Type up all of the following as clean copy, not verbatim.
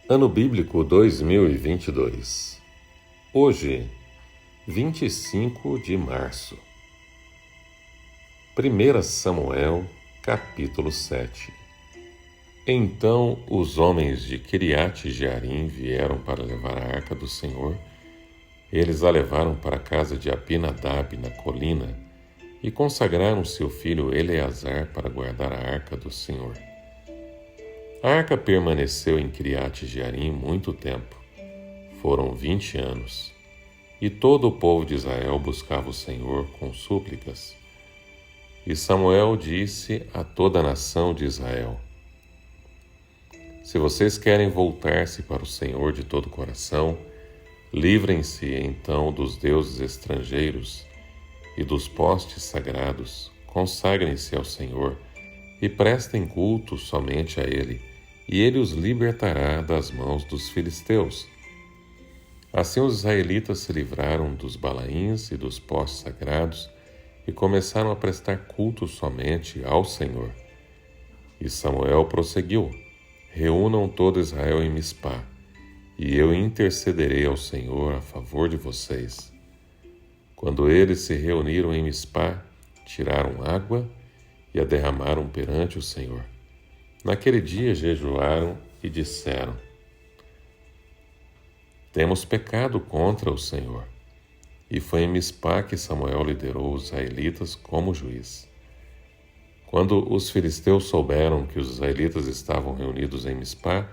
Ano Bíblico 2022. Hoje, 25 de março. 1 Samuel, capítulo 7. Então os homens de Quiriate Jearim vieram para levar a arca do Senhor. Eles a levaram para a casa de Abinadab na colina e consagraram seu filho Eleazar para guardar a arca do Senhor. A arca permaneceu em Quiriate Jearim muito tempo. Foram 20 anos. E todo o povo de Israel buscava o Senhor com súplicas. E Samuel disse a toda a nação de Israel: Se vocês querem voltar-se para o Senhor de todo o coração, livrem-se então dos deuses estrangeiros e dos postes sagrados, consagrem-se ao Senhor e prestem culto somente a Ele, e Ele os libertará das mãos dos filisteus. Assim os israelitas se livraram dos balaíns e dos postes sagrados e começaram a prestar culto somente ao Senhor. E Samuel prosseguiu: Reúnam todo Israel em Mispá, e eu intercederei ao Senhor a favor de vocês. Quando eles se reuniram em Mispá, tiraram água e a derramaram perante o Senhor. Naquele dia jejuaram e disseram: Temos pecado contra o Senhor. E foi em Mispá que Samuel liderou os israelitas como juiz. Quando os filisteus souberam que os israelitas estavam reunidos em Mispá,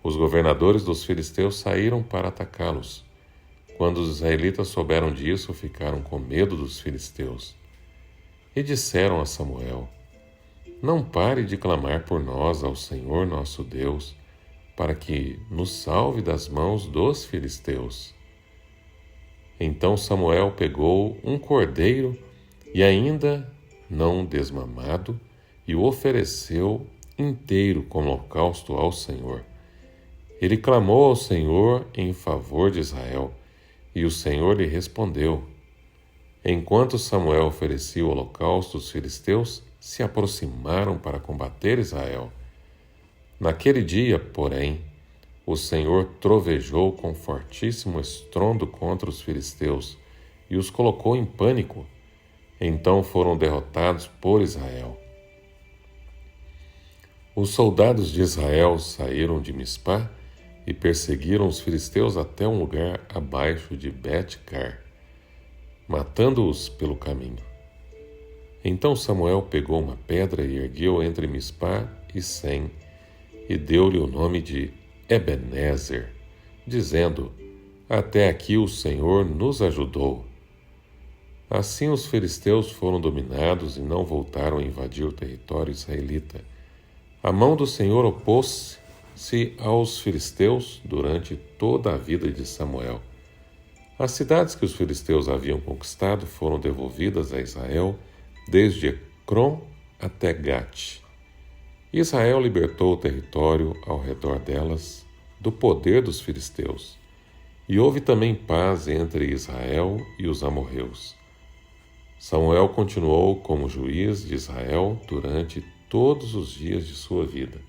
os governadores dos filisteus saíram para atacá-los. Quando os israelitas souberam disso, ficaram com medo dos filisteus. E disseram a Samuel: Não pare de clamar por nós ao Senhor nosso Deus, para que nos salve das mãos dos filisteus. Então Samuel pegou um cordeiro e ainda não desmamado e o ofereceu inteiro como holocausto ao Senhor. Ele clamou ao Senhor em favor de Israel, e o Senhor lhe respondeu. Enquanto Samuel oferecia o holocausto, os filisteus se aproximaram para combater Israel. Naquele dia, porém, o Senhor trovejou com fortíssimo estrondo contra os filisteus e os colocou em pânico. Então foram derrotados por Israel. Os soldados de Israel saíram de Mispá e perseguiram os filisteus até um lugar abaixo de Bet-car, matando-os pelo caminho. Então Samuel pegou uma pedra e ergueu entre Mispá e Sem, e deu-lhe o nome de Ebenezer, dizendo: Até aqui o Senhor nos ajudou. Assim os filisteus foram dominados e não voltaram a invadir o território israelita. A mão do Senhor opôs-se aos filisteus durante toda a vida de Samuel. As cidades que os filisteus haviam conquistado foram devolvidas a Israel, desde Ecrom até Gate. Israel libertou o território ao redor delas do poder dos filisteus. E houve também paz entre Israel e os amorreus. Samuel continuou como juiz de Israel durante todos os dias de sua vida.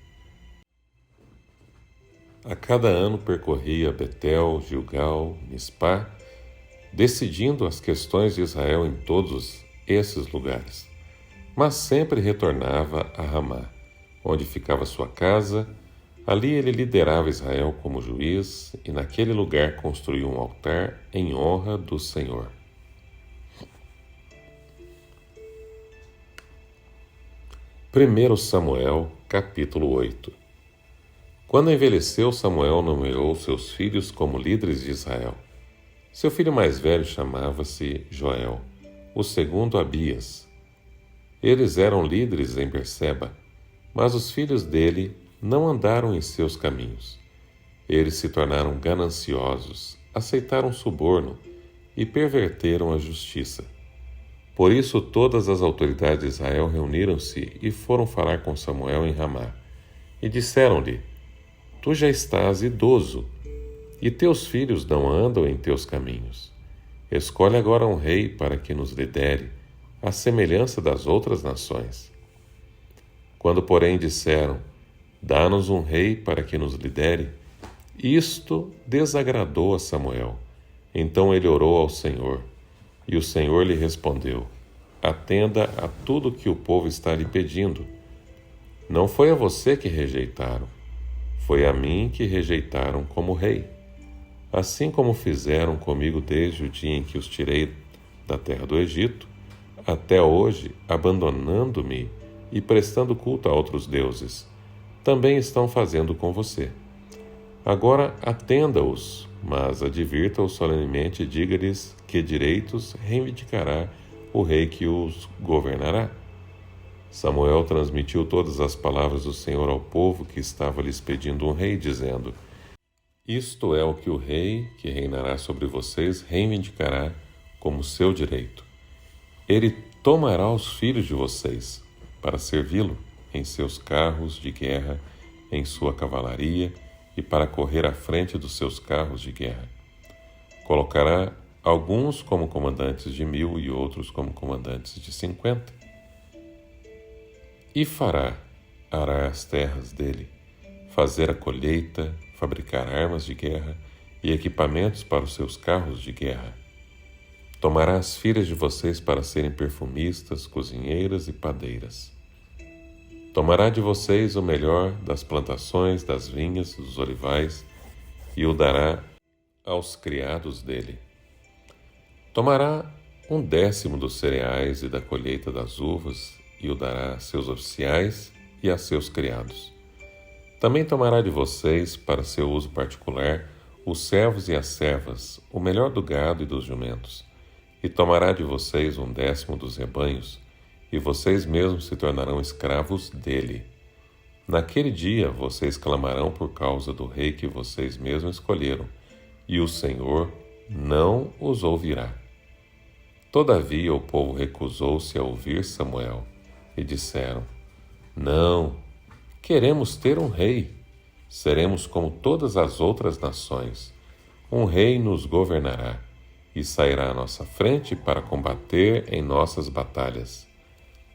A cada ano percorria Betel, Gilgal, Mispá, decidindo as questões de Israel em todos esses lugares. Mas sempre retornava a Ramá, onde ficava sua casa. Ali ele liderava Israel como juiz e naquele lugar construiu um altar em honra do Senhor. 1 Samuel, capítulo 8. Quando envelheceu, Samuel nomeou seus filhos como líderes de Israel. Seu filho mais velho chamava-se Joel, o segundo Abias. Eles eram líderes em Berseba, mas os filhos dele não andaram em seus caminhos. Eles se tornaram gananciosos, aceitaram suborno e perverteram a justiça. Por isso todas as autoridades de Israel reuniram-se e foram falar com Samuel em Ramá. E disseram-lhe: Tu já estás idoso, e teus filhos não andam em teus caminhos. Escolhe agora um rei para que nos lidere, à semelhança das outras nações. Quando, porém, disseram: Dá-nos um rei para que nos lidere, Isto desagradou a Samuel. Então ele orou ao Senhor, e o Senhor lhe respondeu: Atenda a tudo que o povo está lhe pedindo. Não foi a você que rejeitaram, foi a mim que rejeitaram como rei. Assim como fizeram comigo desde o dia em que os tirei da terra do Egito, até hoje, abandonando-me e prestando culto a outros deuses, também estão fazendo com você. Agora atenda-os, mas advirta-os solenemente e diga-lhes que direitos reivindicará o rei que os governará. Samuel transmitiu todas as palavras do Senhor ao povo que estava lhes pedindo um rei, dizendo: Isto é o que o rei que reinará sobre vocês reivindicará como seu direito. Ele tomará os filhos de vocês para servi-lo em seus carros de guerra, em sua cavalaria e para correr à frente dos seus carros de guerra. Colocará alguns como comandantes de 1000 e outros como comandantes de 50. E ará as terras dele, fazer a colheita, fabricar armas de guerra e equipamentos para os seus carros de guerra. Tomará as filhas de vocês para serem perfumistas, cozinheiras e padeiras. Tomará de vocês o melhor das plantações, das vinhas, dos olivais, e o dará aos criados dele. Tomará 1/10 dos cereais e da colheita das uvas, e o dará a seus oficiais e a seus criados. Também tomará de vocês, para seu uso particular, os servos e as servas, o melhor do gado e dos jumentos, e tomará de vocês 1/10 dos rebanhos, e vocês mesmos se tornarão escravos dele. Naquele dia vocês clamarão por causa do rei que vocês mesmos escolheram, e o Senhor não os ouvirá. Todavia o povo recusou-se a ouvir Samuel, e disseram: Não, queremos ter um rei. Seremos como todas as outras nações. Um rei nos governará e sairá à nossa frente para combater em nossas batalhas.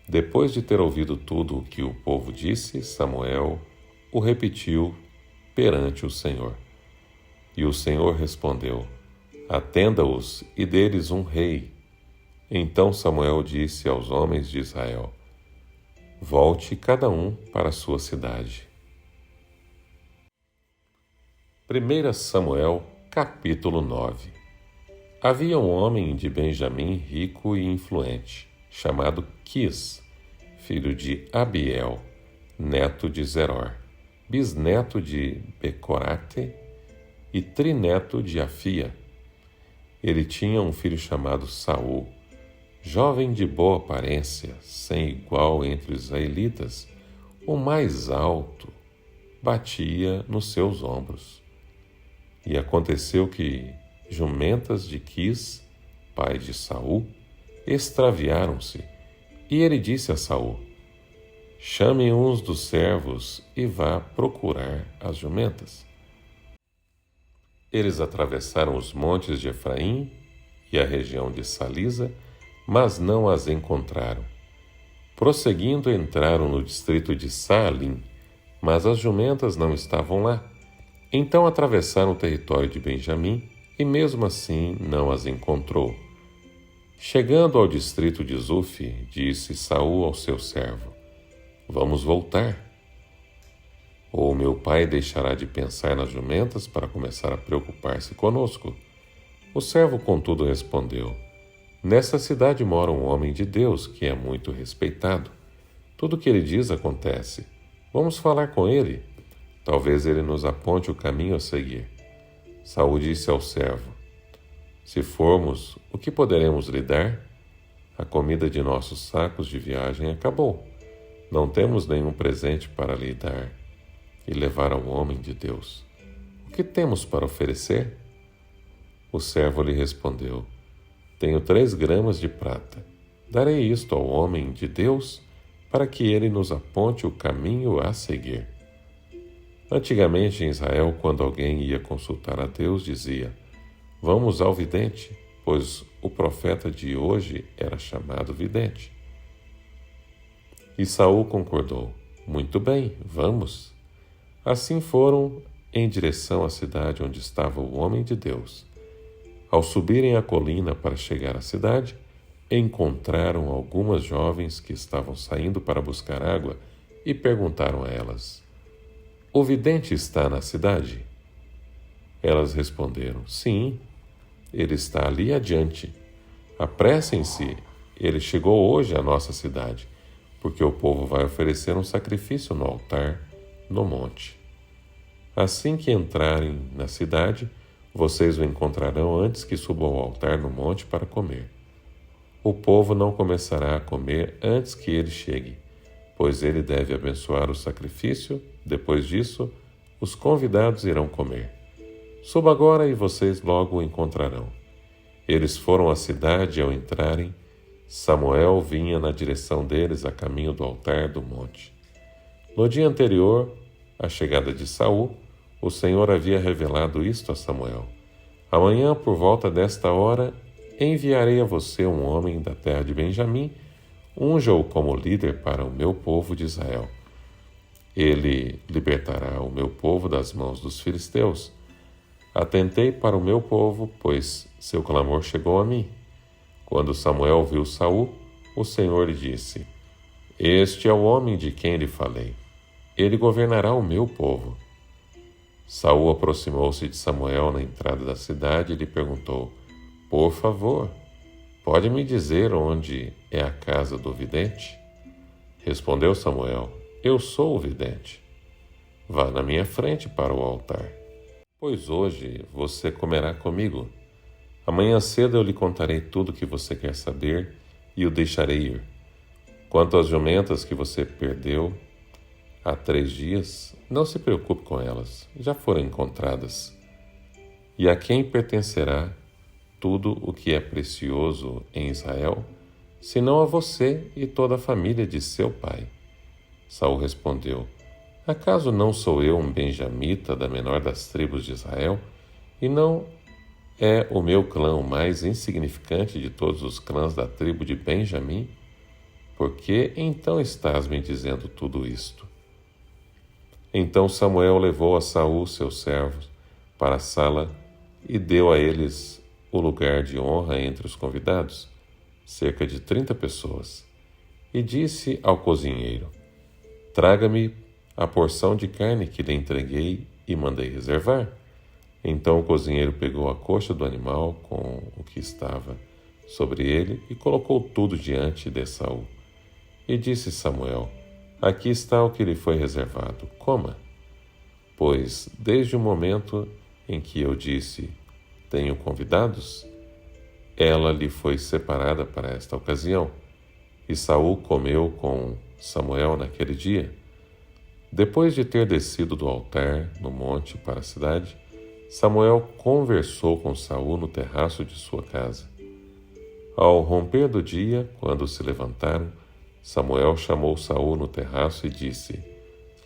Depois de ter ouvido tudo o que o povo disse, Samuel o repetiu perante o Senhor. E o Senhor respondeu: Atenda-os e dê-lhes um rei. Então Samuel disse aos homens de Israel: Volte cada um para a sua cidade. 1 Samuel, capítulo 9. Havia um homem de Benjamim rico e influente, chamado Quis, filho de Abiel, neto de Zeror, bisneto de Becorate e trineto de Afia. Ele tinha um filho chamado Saul, jovem de boa aparência, sem igual entre os israelitas, o mais alto, batia nos seus ombros. E aconteceu que jumentas de Quis, pai de Saul, extraviaram-se, e ele disse a Saul: Chame uns dos servos e vá procurar as jumentas. Eles atravessaram os montes de Efraim e a região de Salisa, mas não as encontraram. Prosseguindo, entraram no distrito de Saalim, mas as jumentas não estavam lá. Então atravessaram o território de Benjamim, e mesmo assim não as encontrou. Chegando ao distrito de Zuf, disse Saul ao seu servo: Vamos voltar. Ou meu pai deixará de pensar nas jumentas para começar a preocupar-se conosco? O servo, contudo, respondeu: Nesta cidade mora um homem de Deus que é muito respeitado. Tudo o que ele diz acontece. Vamos falar com ele. Talvez ele nos aponte o caminho a seguir. Saul disse ao servo: Se formos, o que poderemos lhe dar? A comida de nossos sacos de viagem acabou. Não temos nenhum presente para lhe dar e levar ao homem de Deus. O que temos para oferecer? O servo lhe respondeu: Tenho 3 gramas de prata. Darei isto ao homem de Deus para que ele nos aponte o caminho a seguir. Antigamente em Israel, quando alguém ia consultar a Deus, dizia: Vamos ao vidente, pois o profeta de hoje era chamado vidente. E Saul concordou: Muito bem, vamos. Assim foram em direção à cidade onde estava o homem de Deus. Ao subirem a colina para chegar à cidade, encontraram algumas jovens que estavam saindo para buscar água e perguntaram a elas: "O vidente está na cidade?" Elas responderam: "Sim, ele está ali adiante. Apressem-se, ele chegou hoje à nossa cidade, porque o povo vai oferecer um sacrifício no altar, no monte. Assim que entrarem na cidade, vocês o encontrarão antes que suba ao altar no monte para comer. O povo não começará a comer antes que ele chegue, pois ele deve abençoar o sacrifício. Depois disso, os convidados irão comer. Suba agora e vocês logo o encontrarão." Eles foram à cidade e, ao entrarem, Samuel vinha na direção deles a caminho do altar do monte. No dia anterior, à chegada de Saul, o Senhor havia revelado isto a Samuel: "Amanhã, por volta desta hora, enviarei a você um homem da terra de Benjamim. Unja-o como líder para o meu povo de Israel. Ele libertará o meu povo das mãos dos filisteus. Atentei para o meu povo, pois seu clamor chegou a mim." Quando Samuel viu Saul, o Senhor lhe disse: "Este é o homem de quem lhe falei. Ele governará o meu povo." Saul aproximou-se de Samuel na entrada da cidade e lhe perguntou: "Por favor, pode me dizer onde é a casa do vidente?" Respondeu Samuel: "Eu sou o vidente. Vá na minha frente para o altar, pois hoje você comerá comigo. Amanhã cedo eu lhe contarei tudo o que você quer saber e o deixarei ir. Quanto às jumentas que você perdeu há 3 dias, não se preocupe com elas, já foram encontradas. E a quem pertencerá tudo o que é precioso em Israel, senão a você e toda a família de seu pai?" Saul respondeu: "Acaso não sou eu um benjamita da menor das tribos de Israel? E não é o meu clã o mais insignificante de todos os clãs da tribo de Benjamim? Por que então estás me dizendo tudo isto?" Então Samuel levou a Saul, seus servos, para a sala e deu a eles o lugar de honra entre os convidados, cerca de 30 pessoas. E disse ao cozinheiro: "Traga-me a porção de carne que lhe entreguei e mandei reservar." Então o cozinheiro pegou a coxa do animal com o que estava sobre ele e colocou tudo diante de Saul. E disse Samuel: "Aqui está o que lhe foi reservado. Coma. Pois desde o momento em que eu disse: 'Tenho convidados', ela lhe foi separada para esta ocasião." E Saul comeu com Samuel naquele dia. Depois de ter descido do altar no monte para a cidade, Samuel conversou com Saul no terraço de sua casa. Ao romper do dia, quando se levantaram, Samuel chamou Saul no terraço e disse: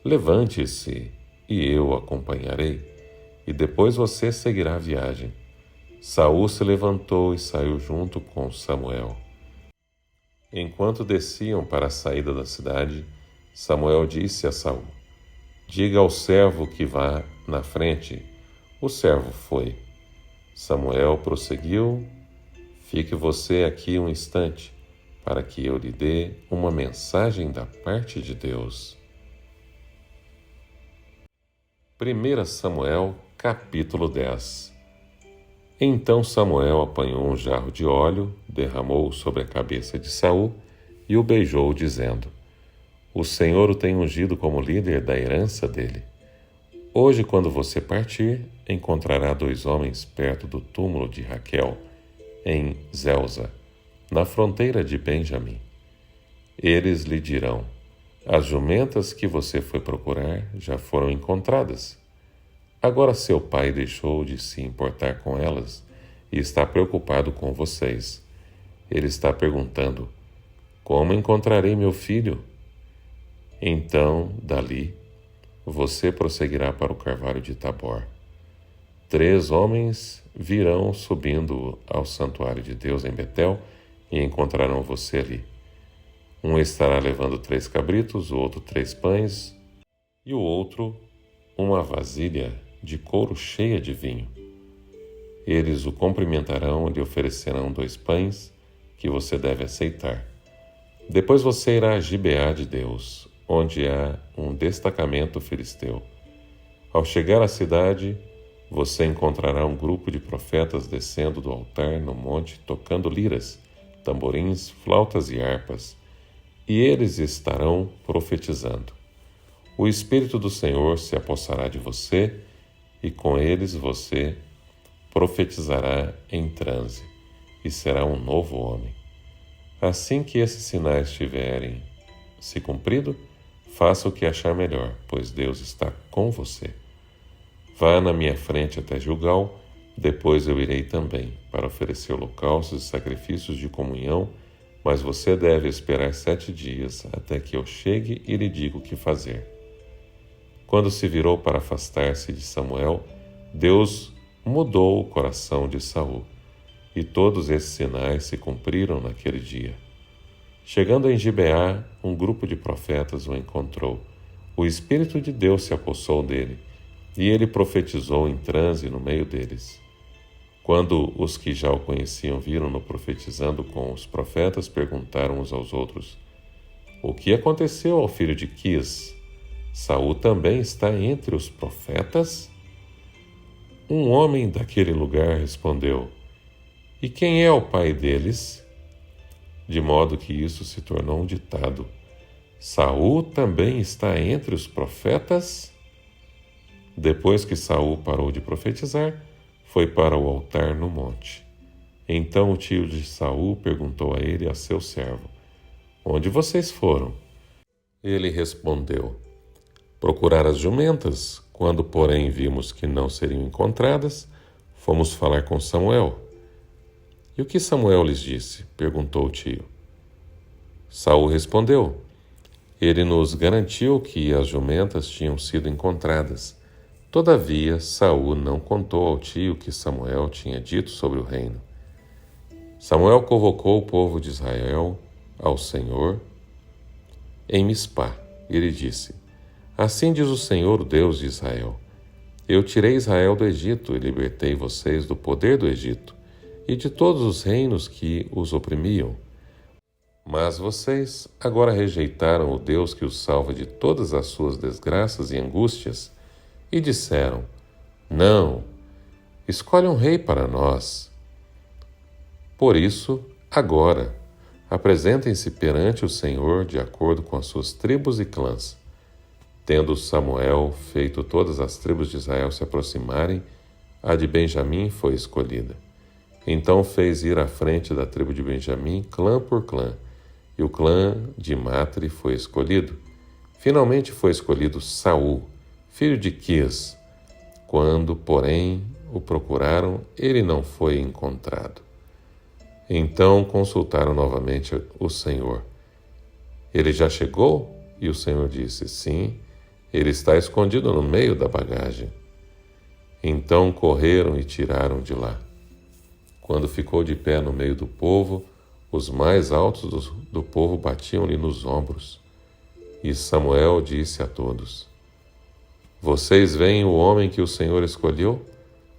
"Levante-se, e eu o acompanharei, e depois você seguirá a viagem." Saul se levantou e saiu junto com Samuel. Enquanto desciam para a saída da cidade, Samuel disse a Saul: "Diga ao servo que vá na frente." O servo foi. Samuel prosseguiu: "Fique você aqui um instante, para que eu lhe dê uma mensagem da parte de Deus." 1 Samuel, capítulo 10. Então Samuel apanhou um jarro de óleo, derramou-o sobre a cabeça de Saul e o beijou, dizendo: "O Senhor o tem ungido como líder da herança dele. Hoje, quando você partir, encontrará 2 homens perto do túmulo de Raquel, em Zelza, na fronteira de Benjamim. Eles lhe dirão: 'As jumentas que você foi procurar já foram encontradas.' Agora seu pai deixou de se importar com elas e está preocupado com vocês. Ele está perguntando: 'Como encontrarei meu filho?' Então, dali, você prosseguirá para o carvalho de Tabor. 3 homens virão subindo ao santuário de Deus em Betel e encontrarão você ali. Um estará levando 3 cabritos, o outro 3 pães e o outro uma vasilha de couro cheia de vinho. Eles o cumprimentarão e lhe oferecerão 2 pães que você deve aceitar. Depois você irá a Gibeá de Deus, onde há um destacamento filisteu. Ao chegar à cidade, você encontrará um grupo de profetas descendo do altar no monte, tocando liras, tamborins, flautas e harpas, e eles estarão profetizando. O Espírito do Senhor se apossará de você, e com eles você profetizará em transe, e será um novo homem. Assim que esses sinais tiverem se cumprido, faça o que achar melhor, pois Deus está com você. Vá na minha frente até Gilgal, depois eu irei também, para oferecer holocaustos e sacrifícios de comunhão, mas você deve esperar 7 dias até que eu chegue e lhe diga o que fazer. Quando se virou para afastar-se de Samuel, Deus mudou o coração de Saul, e todos esses sinais se cumpriram naquele dia. Chegando em Gibeá, um grupo de profetas o encontrou. O Espírito de Deus se apossou dele, e ele profetizou em transe no meio deles. Quando os que já o conheciam viram-no profetizando com os profetas, perguntaram uns aos outros: O que aconteceu ao filho de Quis? Saul também está entre os profetas? Um homem daquele lugar respondeu: E quem é o pai deles? De modo que isso se tornou um ditado: Saul também está entre os profetas? Depois que Saul parou de profetizar, foi para o altar no monte. Então o tio de Saul perguntou a ele e a seu servo: Onde vocês foram? Ele respondeu: Procurar as jumentas. Quando, porém, vimos que não seriam encontradas, fomos falar com Samuel. E o que Samuel lhes disse? Perguntou o tio. Saul respondeu: Ele nos garantiu que as jumentas tinham sido encontradas. Todavia, Saul não contou ao tio o que Samuel tinha dito sobre o reino. Samuel convocou o povo de Israel ao Senhor em Mispá. E ele disse: Assim diz o Senhor, o Deus de Israel: Eu tirei Israel do Egito e libertei vocês do poder do Egito e de todos os reinos que os oprimiam. Mas vocês agora rejeitaram o Deus que os salva de todas as suas desgraças e angústias e disseram: Não, escolhe um rei para nós. Por isso, agora, apresentem-se perante o Senhor de acordo com as suas tribos e clãs. Tendo Samuel feito todas as tribos de Israel se aproximarem, a de Benjamim foi escolhida. Então fez ir à frente da tribo de Benjamim, clã por clã, e o clã de Matre foi escolhido. Finalmente foi escolhido Saul, filho de Quis. Quando, porém, o procuraram, ele não foi encontrado. Então consultaram novamente o Senhor. Ele já chegou? E o Senhor disse: Sim, ele está escondido no meio da bagagem. Então correram e tiraram de lá. Quando ficou de pé no meio do povo, os mais altos do povo batiam-lhe nos ombros. E Samuel disse a todos: Vocês veem o homem que o Senhor escolheu?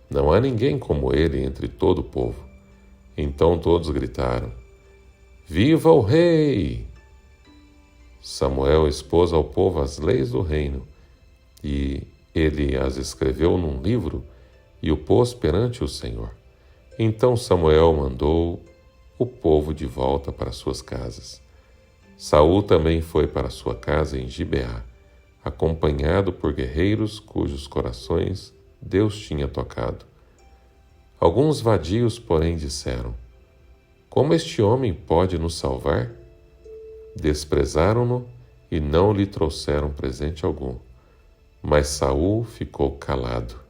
Não há ninguém como ele entre todo o povo. Então todos gritaram: Viva o rei! Samuel expôs ao povo as leis do reino, e ele as escreveu num livro e o pôs perante o Senhor. Então Samuel mandou o povo de volta para suas casas. Saul também foi para sua casa em Gibeá, acompanhado por guerreiros cujos corações Deus tinha tocado. Alguns vadios, porém, disseram: Como este homem pode nos salvar? Desprezaram-no e não lhe trouxeram presente algum. Mas Saul ficou calado.